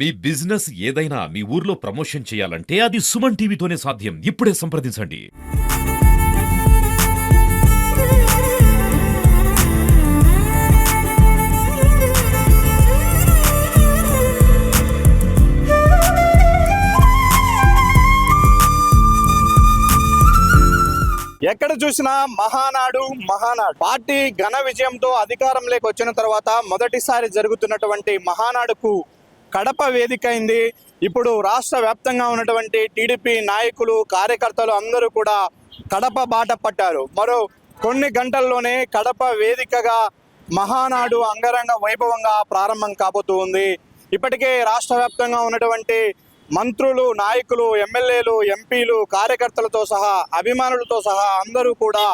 మీ business ఏదైనా మీ ఊర్లో promotion చేయాలంటే అది సుమన్ టీవీతోనే సాధ్యం. ఇప్పుడే సంప్రదించండి. ఎక్కడ చూసినా మహానాడు పార్టీ ఘన విజయంతో అధికారంలోకి వచ్చిన తర్వాత మొదటిసారి జరుగుతున్నటువంటి మహానాడుకు కడప వేదిక అయింది. ఇప్పుడు రాష్ట్ర వ్యాప్తంగా ఉన్నటువంటి టీడీపీ నాయకులు కార్యకర్తలు అందరూ కూడా కడప బాట పట్టారు. మరో కొన్ని గంటల్లోనే కడప వేదికగా మహానాడు అంగరంగ వైభవంగా ప్రారంభం కాబోతూ ఉంది. ఇప్పటికే రాష్ట్ర వ్యాప్తంగా ఉన్నటువంటి మంత్రులు, నాయకులు, ఎమ్మెల్యేలు, ఎంపీలు, కార్యకర్తలతో సహా, అభిమానులతో సహా అందరూ కూడా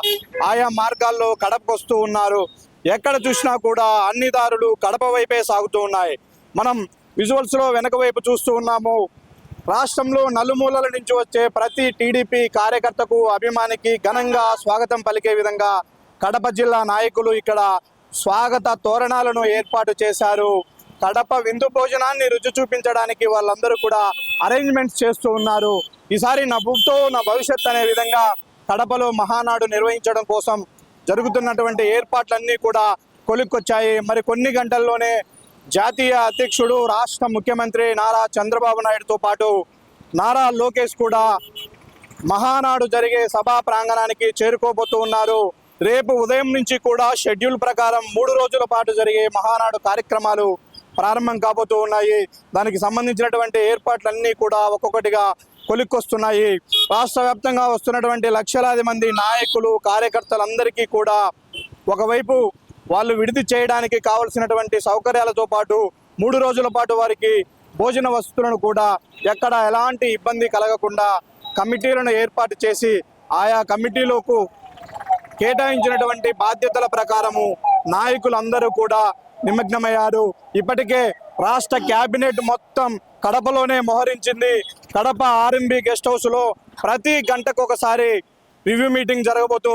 ఆయా మార్గాల్లో కడపకు వస్తూ ఉన్నారు. ఎక్కడ చూసినా కూడా అన్ని దారులు కడప వైపే సాగుతూ ఉన్నాయి. మనం విజువల్స్లో వెనక వైపు చూస్తూ ఉన్నాము. రాష్ట్రంలో నలుమూలల నుంచి వచ్చే ప్రతి టీడీపీ కార్యకర్తకు, అభిమానికి ఘనంగా స్వాగతం పలికే విధంగా కడప జిల్లా నాయకులు ఇక్కడ స్వాగత తోరణాలను ఏర్పాటు చేశారు. కడప విందు భోజనాన్ని రుచి చూపించడానికి వాళ్ళందరూ కూడా అరేంజ్మెంట్స్ చేస్తూ ఉన్నారు. ఈసారి నా భూతో నా భవిష్యత్ అనే విధంగా కడపలో మహానాడు నిర్వహించడం కోసం జరుగుతున్నటువంటి ఏర్పాట్లన్నీ కూడా కొలిక్కొచ్చాయి. మరి కొన్ని గంటల్లోనే జాతీయ అధ్యక్షుడు, రాష్ట్ర ముఖ్యమంత్రి నారా చంద్రబాబు నాయుడుతో పాటు నారా లోకేష్ కూడా మహానాడు జరిగే సభా ప్రాంగణానికి చేరుకోబోతూ ఉన్నారు. రేపు ఉదయం నుంచి కూడా షెడ్యూల్ ప్రకారం 3 రోజుల పాటు జరిగే మహానాడు కార్యక్రమాలు ప్రారంభం కాబోతూ ఉన్నాయి. దానికి సంబంధించినటువంటి ఏర్పాట్లన్నీ కూడా ఒక్కొక్కటిగా కొలిక్కొస్తున్నాయి. రాష్ట్ర వ్యాప్తంగా వస్తున్నటువంటి లక్షలాది మంది నాయకులు, కార్యకర్తలందరికీ కూడా ఒకవైపు వాళ్ళు విడిది చేయడానికి కావలసినటువంటి సౌకర్యాలతో పాటు 3 రోజుల పాటు వారికి భోజన వసతులను కూడా ఎక్కడ ఎలాంటి ఇబ్బంది కలగకుండా కమిటీలను ఏర్పాటు చేసి ఆయా కమిటీలకు కేటాయించినటువంటి బాధ్యతల ప్రకారము నాయకులందరూ కూడా నిమగ్నమయ్యారు. ఇప్పటికే రాష్ట్ర క్యాబినెట్ మొత్తం కడపలోనే మోహరించింది. కడప ఆర్ఎంబి గెస్ట్ హౌస్లో ప్రతి గంటకు ఒకసారి రివ్యూ మీటింగ్ జరుగుతూ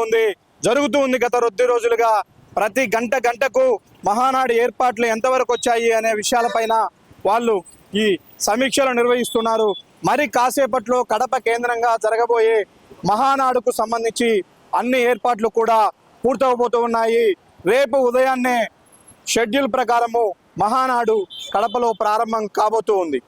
ఉంది గత 2 రోజులుగా. ప్రతి గంటకు మహానాడు ఏర్పాట్లు ఎంతవరకు వచ్చాయి అనే విషయాలపైన వాళ్ళు ఈ సమీక్షలు నిర్వహిస్తున్నారు. మరి కాసేపట్లో కడప కేంద్రంగా జరగబోయే మహానాడుకు సంబంధించి అన్ని ఏర్పాట్లు కూడా పూర్తవబోతూ ఉన్నాయి. రేపు ఉదయాన్నే షెడ్యూల్ ప్రకారము మహానాడు కడపలో ప్రారంభం కాబోతూ ఉంది.